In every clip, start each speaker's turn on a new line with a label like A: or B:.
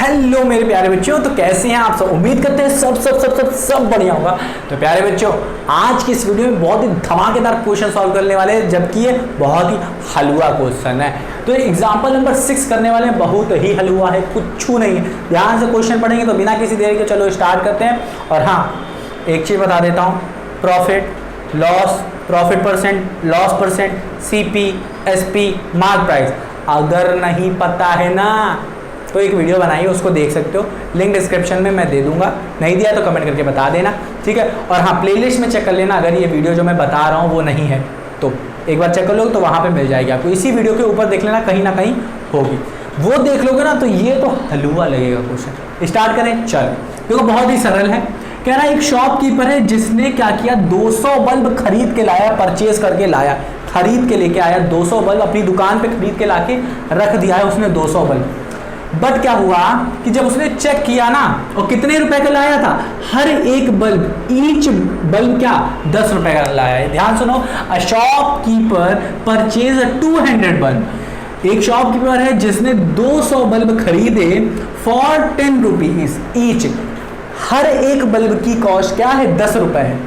A: Hello मेरे प्यारे बच्चों, तो कैसे हैं आप सब। उम्मीद करते हैं सब सब सब सब सब बढ़िया होगा। तो प्यारे बच्चों, आज की इस वीडियो में बहुत ही धमाकेदार क्वेश्चन सॉल्व करने वाले हैं, जबकि ये बहुत ही हलवा क्वेश्चन है। तो एग्जाम्पल नंबर 6 करने वाले हैं, बहुत ही हलवा है, कुछ नहीं है। ध्यान से क्वेश्चन पढ़ेंगे तो बिना किसी देरी के चलो स्टार्ट करते हैं। और हाँ, एक चीज़ बता देता हूँ, profit, loss, profit percent, loss percent, CP, SP, mark price अगर नहीं पता है ना तो एक वीडियो बनाई है, उसको देख सकते हो, लिंक डिस्क्रिप्शन में मैं दे दूंगा, नहीं दिया तो कमेंट करके बता देना, ठीक है। और हाँ, प्लेलिस्ट में चेक कर लेना, अगर ये वीडियो जो मैं बता रहा हूँ वो नहीं है तो एक बार चेक कर लो, तो वहाँ पे मिल जाएगी आपको। इसी वीडियो के ऊपर देख लेना, कहीं ना कहीं होगी, वो देख लोगे ना तो ये तो हलवा लगेगा क्वेश्चन। स्टार्ट करें, चल। देखो बहुत ही सरल है। कह रहा है एक शॉपकीपर है जिसने क्या किया, 200 बल्ब खरीद के लाया, परचेज करके लाया, खरीद के लेके आया 200 बल्ब, अपनी दुकान पे खरीद के लाके रख दिया है उसने 200 बल्ब। बट क्या हुआ कि जब उसने चेक किया ना, और कितने रुपए का लाया था, हर एक बल्ब, ईच बल्ब क्या 10 रुपए का लाया है। ध्यान सुनो, अ शॉपकीपर परचेज 200 बल्ब। एक शॉपकीपर है जिसने 200 बल्ब खरीदे फॉर 10 रुपीज ईच। हर एक बल्ब की कॉस्ट क्या है, 10 रुपए है।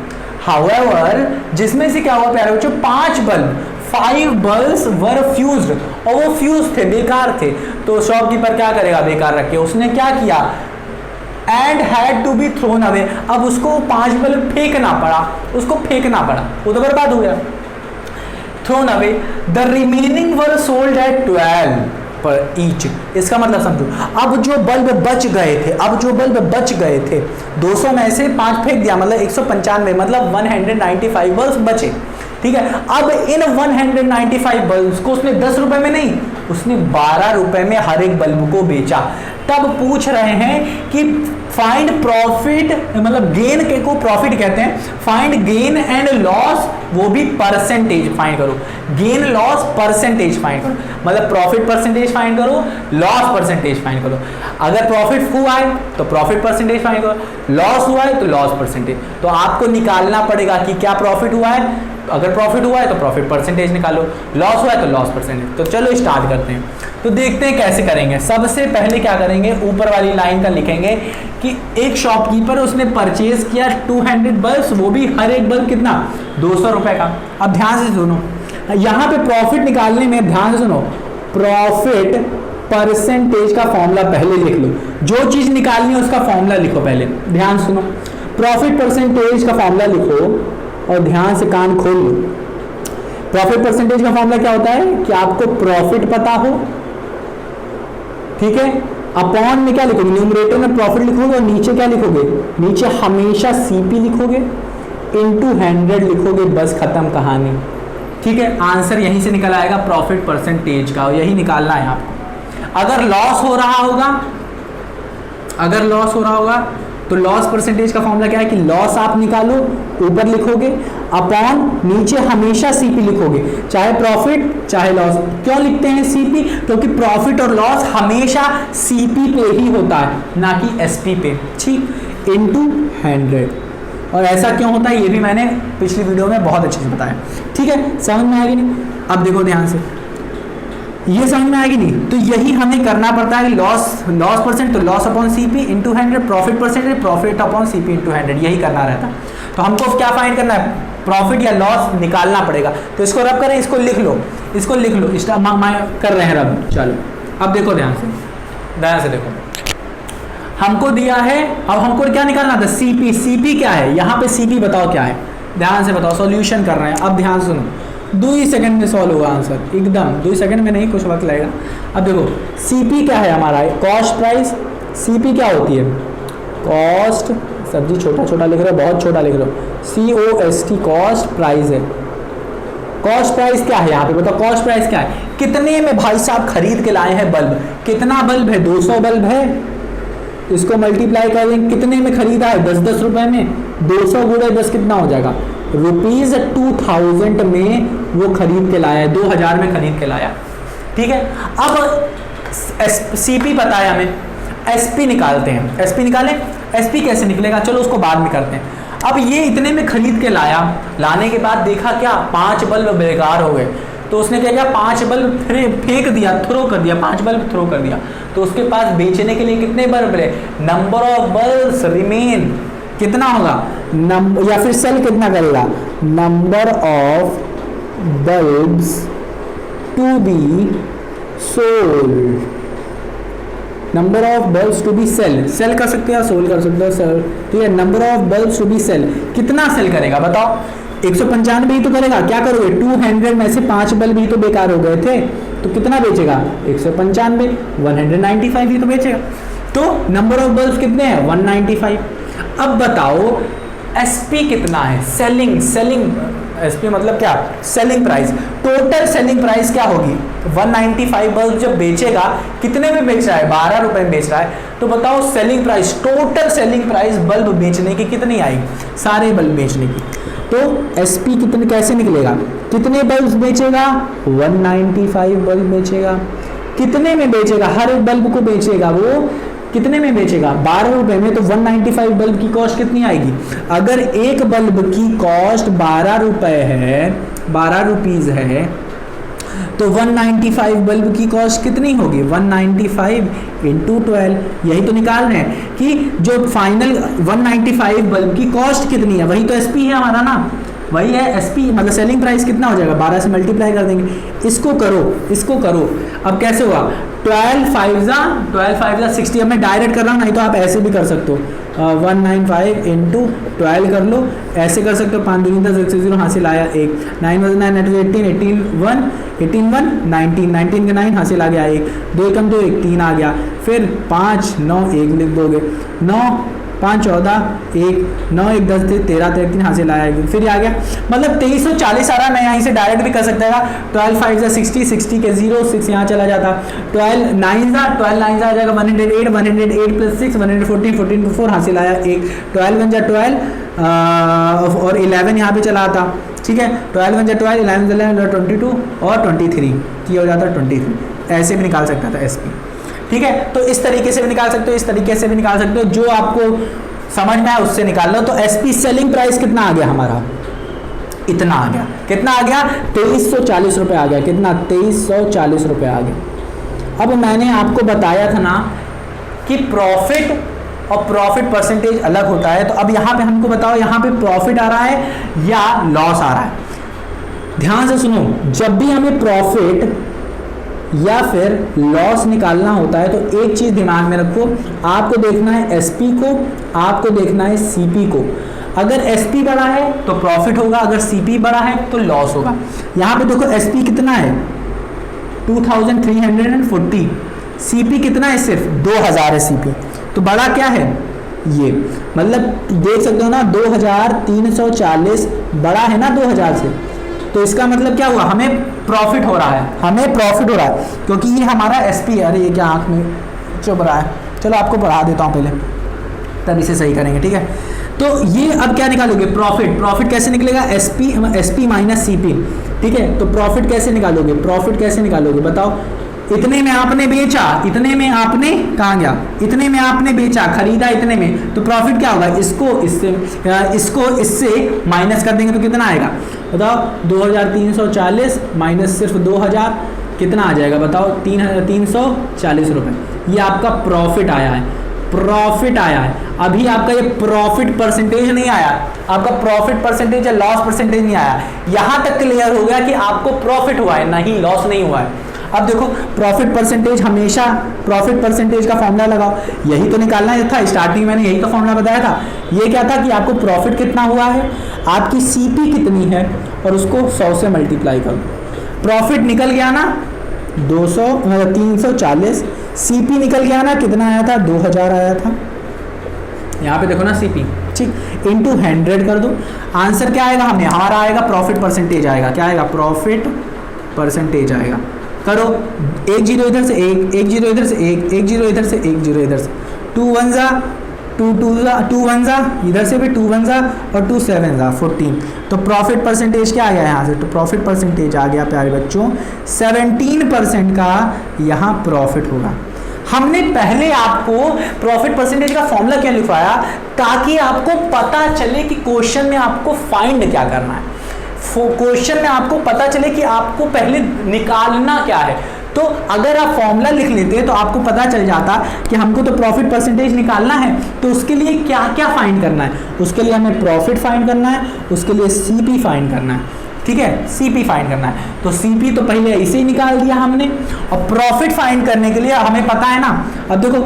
A: हाउएवर, जिसमें से क्या हुआ प्यारे बच्चों, 5 बल्ब, 5 बल्ब्स वर फ्यूज्ड, और वो फ्यूज थे, बेकार थे। तो शॉपकीपर क्या करेगा, बेकार रख के उसने क्या किया, and had to be thrown away. अब उसको 5 बल्ब फेंकना पड़ा, उसको फेंकना पड़ा, वो तो बर्बाद हो गया, thrown away. The remaining were sold at 12 पर ईच। इसका मतलब समझो, अब जो बल्ब बच गए थे, 200 में से 5 फेंक दिया, मतलब 195, मतलब 195 बल्ब बचे, ठीक है। अब इन 195 बल्ब को उसने 10 रुपए में नहीं, उसने 12 रुपए में हर एक बल्ब को बेचा। तब पूछ रहे हैं कि फाइंड प्रॉफिट, मतलब गेन के को प्रॉफिट कहते हैं, फाइंड गेन एंड लॉस, वो भी परसेंटेज फाइंड करो, गेन लॉस परसेंटेज फाइंड करो, मतलब प्रॉफिट परसेंटेज फाइंड करो, लॉस परसेंटेज फाइंड करो। अगर प्रॉफिट हुआ है तो प्रॉफिट परसेंटेज फाइंड करो, लॉस हुआ है तो लॉस परसेंटेज। तो आपको निकालना पड़ेगा कि क्या प्रॉफिट हुआ है, अगर प्रॉफिट हुआ है तो प्रॉफिट परसेंटेज निकालो, लॉस हुआ है तो लॉस परसेंटेज। तो चलो स्टार्ट करते हैं। तो देखते हैं कैसे करेंगे। सबसे पहले क्या करेंगे, ऊपर वाली लाइन का लिखेंगे कि एक शॉपकीपर उसने परचेज किया 200 बल्ब, वो भी हर एक बल्ब कितना, 200 रुपए का। अब ध्यान से सुनो, यहाँ पे प्रॉफिट निकालने में ध्यान से सुनो, प्रॉफिट परसेंटेज का फॉर्मूला पहले लिख लो, जो चीज निकालनी है उसका फॉर्मूला लिखो पहले। ध्यान सुनो, प्रॉफिट परसेंटेज का फॉर्मूला लिखो और ध्यान से कान खोल लो। प्रॉफिट परसेंटेज का फॉर्मूला क्या होता है कि आपको प्रॉफिट पता हो, ठीक है, अपॉन में क्या लिखोगे, न्यूमरेटर में प्रॉफिट लिखोगे और नीचे क्या लिखोगे, नीचे हमेशा सीपी लिखोगे, इनटू 100 लिखोगे, बस खत्म कहानी, ठीक है। आंसर यहीं से निकल आएगा प्रॉफिट परसेंटेज का, और यही निकालना है आपको। अगर लॉस हो रहा होगा, तो लॉस परसेंटेज का फॉर्मूला क्या है कि लॉस आप निकालो, ऊपर लिखोगे, अपॉन नीचे हमेशा सीपी लिखोगे, चाहे प्रॉफिट चाहे लॉस। क्यों लिखते हैं सीपी, क्योंकि प्रॉफिट और लॉस हमेशा सीपी पे ही होता है, ना कि एसपी पे, ठीक, इनटू 100। और ऐसा क्यों होता है ये भी मैंने पिछली वीडियो में बहुत अच्छे से बताया, ठीक है। समझ में आएगी नहीं, अब देखो ध्यान से, ये समझ में आएगी नहीं, तो यही हमें करना पड़ता है कि लॉस परसेंट तो loss upon CP into 100, profit percent profit upon CP into 100, यही करना रहता है। तो हमको क्या फाइंड करना है, प्रॉफिट या लॉस निकालना पड़ेगा। तो इसको रब करें, इसको लिख लो, कर रहे हैं रब। चलो अब देखो ध्यान से देखो, हमको दिया है, अब हमको क्या निकालना था, सीपी। सीपी क्या है, यहाँ पे सीपी बताओ क्या है, ध्यान से बताओ, सॉल्यूशन कर रहे हैं। अब ध्यान सुनो, 2 ही सेकंड में सॉल्व होगा आंसर, एकदम 2 सेकंड में नहीं, कुछ वक्त लगेगा। अब देखो सीपी क्या है हमारा, कॉस्ट प्राइस। सीपी क्या होती है, कॉस्ट, सब्जी छोटा छोटा लिख रहे हो, बहुत छोटा लिख रहे हो, COST, कॉस्ट प्राइस है। कॉस्ट प्राइस क्या है यहाँ पे बताओ, कॉस्ट प्राइस क्या है, कितने में भाई साहब खरीद के लाए हैं बल्ब, कितना बल्ब है, 200 बल्ब है, इसको मल्टीप्लाई करेंगे, कितने में खरीदा है, 10-10 रुपए में, 200 गुणे 10 कितना हो जाएगा, ₹2000 में वो खरीद के लाया है, 2000 में खरीद के लाया, ठीक है। अब सीपी पता है हमें, एसपी निकालते हैं, एसपी निकालें, एसपी कैसे निकलेगा, चलो उसको बाद में करते हैं। अब ये इतने में खरीद के लाया, लाने के बाद देखा क्या 5 बल्ब बेकार हो गए, तो उसने क्या किया, 5 बल्ब फेंक दिया, थ्रो कर दिया, 5 बल्ब थ्रो कर दिया, तो उसके पास बेचने के लिए कितने बल्ब रहे, नंबर ऑफ बल्ब्स रिमेन कितना होगा, या फिर सेल कितना करेगा, number of bulbs to be sold, number of bulbs to be sell कर सकते हो, सोल कर सकते हो सेल, ठीक है। Number of bulbs to be sell, कितना सेल करेगा बताओ, 195 ही तो करेगा, क्या करोगे 200 में से 5 बल्ब ही तो बेकार हो गए थे, तो कितना बेचेगा 195, 195 ही तो बेचेगा, तो नंबर ऑफ बल्ब्स कितने हैं 195। अब बताओ एसपी कितना है, सेलिंग एसपी मतलब क्या, selling price, total selling price क्या होगी, 195 बल्ब जब बेचेगा कितने में बेच रहा है, 12 रुपए में बेच रहा है, तो बताओ selling price, total selling price bulb बेचने की कितनी आएगी, सारे बल्ब बेचने की, तो एसपी कितने कैसे निकलेगा, कितने बल्ब बेचेगा 195 बल्ब बेचेगा, कितने में बेचेगा, हर एक बल्ब को बेचेगा वो कितने में बेचेगा 12 रुपए में, तो 195 बल्ब की कॉस्ट कितनी आएगी, अगर एक बल्ब की कॉस्ट 12 रुपए है, 12 रुपीज है, तो 195 बल्ब की कॉस्ट कितनी होगी, 195 इंटू 12, यही तो निकाल रहे हैं कि जो फाइनल 195 बल्ब की कॉस्ट कितनी है, वही तो एसपी है हमारा ना, वही है एसपी, मतलब सेलिंग प्राइस कितना हो जाएगा, 12 से मल्टीप्लाई कर देंगे, इसको करो, अब कैसे हुआ, 12 5 60, अब मैं डायरेक्ट कर रहा हूँ, नहीं तो आप ऐसे भी कर सकते हो, 195 इंटू 12 कर लो, ऐसे कर सकते हो, 5 दूनी 10 0 हासिल आया 1, 9 9 18 1 19 का 9 हासिल आ गया 1, 2 कम 2 1 3 आ गया, फिर 5 9 1 लिख दोगे, 9 5 14 1 9 1 10 13 3 हासिल आया, फिर आ गया, मतलब 2340 आ रहा है, मैं यहीं से डायरेक्ट भी कर सकता था, 12 5 60 60 के 0 6 यहाँ चला जाता, 12 9 आ जाएगा 108 प्लस 6 114 14 को 4 हासिल आया 1, 12 1 12 और 11 यहाँ पे चला आता, ठीक है, 12 1 12 11 22 और 23 की हो जाता 23, ऐसे भी निकाल सकता था एसपी, ठीक है। तो इस तरीके से भी निकाल सकते हो, इस तरीके से भी निकाल सकते हो, जो आपको समझ में आए उससे निकाल लो। तो एसपी सेलिंग प्राइस कितना आ गया हमारा, इतना आ गया, कितना आ गया 2340 रुपए आ गया, कितना 2340 रुपए आ गया। अब मैंने आपको बताया था ना कि प्रॉफिट और प्रॉफिट परसेंटेज अलग होता है, तो अब यहाँ पे हमको बताओ, यहाँ पे प्रॉफिट आ रहा है या लॉस आ रहा है, ध्यान से सुनो, जब भी हमें प्रॉफिट या फिर लॉस निकालना होता है तो एक चीज दिमाग में रखो, आपको देखना है एसपी को, आपको देखना है सीपी को, अगर एसपी बड़ा है तो प्रॉफिट होगा, अगर सीपी बड़ा है तो लॉस होगा। यहाँ पे देखो एसपी कितना है 2340, सीपी कितना है सिर्फ 2000 है सीपी, तो बड़ा क्या है ये, मतलब देख सकते हो ना 2340 बड़ा है ना 2000 से, तो इसका मतलब क्या हुआ, हमें प्रॉफिट हो रहा है, क्योंकि ये हमारा एसपी है। अरे ये क्या आंख में चुभ रहा है, चलो आपको पढ़ा देता हूँ पहले, तब इसे सही करेंगे, ठीक है। तो ये अब क्या निकालोगे, प्रॉफिट कैसे निकलेगा, एसपी माइनस सीपी, ठीक है। तो प्रॉफिट कैसे निकालोगे बताओ, इतने में आपने बेचा, इतने में आपने कहाँ गया, इतने में आपने बेचा, खरीदा इतने में, तो प्रॉफिट क्या होगा, इसको इससे माइनस कर देंगे तो कितना आएगा बताओ, 2340 माइनस सिर्फ 2000 कितना आ जाएगा बताओ, 340 रुपए, ये आपका प्रॉफिट आया है। अभी आपका ये प्रॉफिट परसेंटेज नहीं आया, आपका प्रॉफिट परसेंटेज या लॉस परसेंटेज नहीं आया, यहां तक क्लियर हो गया कि आपको प्रॉफिट हुआ है, नहीं लॉस नहीं हुआ है। अब देखो प्रॉफिट परसेंटेज, हमेशा प्रॉफिट परसेंटेज का फॉर्मूला लगाओ, यही तो निकालना था, स्टार्टिंग मैंने यही तो फॉर्मूला बताया था। ये क्या था कि आपको प्रॉफिट कितना हुआ है, आपकी सीपी कितनी है और उसको 100 से मल्टीप्लाई करो, प्रॉफिट निकल गया ना 340, सीपी निकल गया ना कितना आया था 2000 आया था, यहाँ पे देखो ना सीपी, ठीक, इंटू 100 कर दो, आंसर क्या आएगा हमारा आएगा प्रॉफिट परसेंटेज आएगा, क्या आएगा प्रॉफिट परसेंटेज आएगा। करो 1 0 इधर से 1 0 इधर से 1 0 इधर से 1 0 इधर से, 2 1 जा 2 1 जा इधर से भी 2 1 जा और 2 7 जा 14, तो प्रॉफिट परसेंटेज क्या आ गया यहाँ से, तो प्रॉफिट परसेंटेज आ गया प्यारे बच्चों 17% का यहाँ प्रॉफिट होगा। हमने पहले आपको प्रॉफिट परसेंटेज का फॉर्मूला क्यों लिखवाया, ताकि आपको पता चले कि क्वेश्चन में आपको फाइंड क्या करना है। क्वेश्चन में आपको पता चले कि आपको पहले निकालना क्या है। तो अगर आप फॉर्मूला लिख लेते तो आपको पता चल जाता कि हमको तो प्रॉफिट परसेंटेज निकालना है, तो उसके लिए क्या क्या फाइंड करना है। उसके लिए हमें प्रॉफिट फाइंड करना है, उसके लिए सीपी फाइंड करना है, ठीक है, सीपी फाइंड करना है। तो सीपी तो पहले ऐसे ही निकाल दिया हमने, और प्रॉफिट फाइंड करने के लिए हमें पता है ना, अब देखो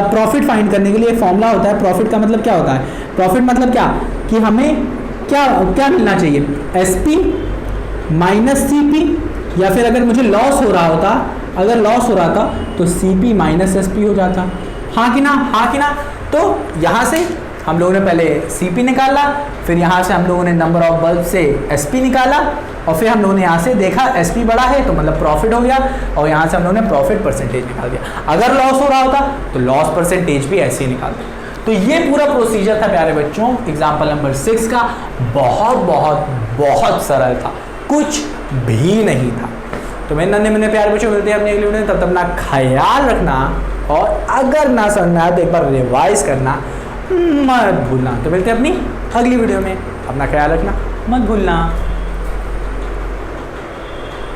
A: प्रॉफिट फाइंड करने के लिए फॉर्मूला होता है, प्रॉफिट का मतलब क्या होता है, प्रॉफिट मतलब क्या कि हमें क्या क्या मिलना चाहिए, एसपी माइनस सीपी, या फिर अगर मुझे लॉस हो रहा होता, अगर लॉस हो रहा था तो सीपी माइनस एसपी हो जाता। हाँ कि ना, हाँ कि ना। तो यहाँ से हम लोगों ने पहले सीपी निकाला, फिर यहाँ से हम लोगों ने नंबर ऑफ बल्ब से एसपी निकाला, और फिर हम लोगों ने यहाँ से देखा एसपी बड़ा है तो मतलब प्रॉफिट हो गया, और यहाँ से हम लोगों ने प्रॉफिट परसेंटेज निकाल दिया। अगर लॉस हो रहा होता तो लॉस परसेंटेज भी ऐसे ही निकाल दिया। तो ये पूरा प्रोसीजर था प्यारे बच्चों एग्जाम्पल नंबर 6 का। बहुत बहुत बहुत सरल था, कुछ भी नहीं था। तो मेरे नन्हे मुन्ने प्यारे बच्चों, मिलते हैं अपने अगले वीडियो में, तब तक अपना ख्याल रखना, और अगर ना समझ में आए तो एक बार रिवाइज करना मत भूलना। तो मिलते हैं अपनी अगली वीडियो में, अपना ख्याल रखना मत भूलना।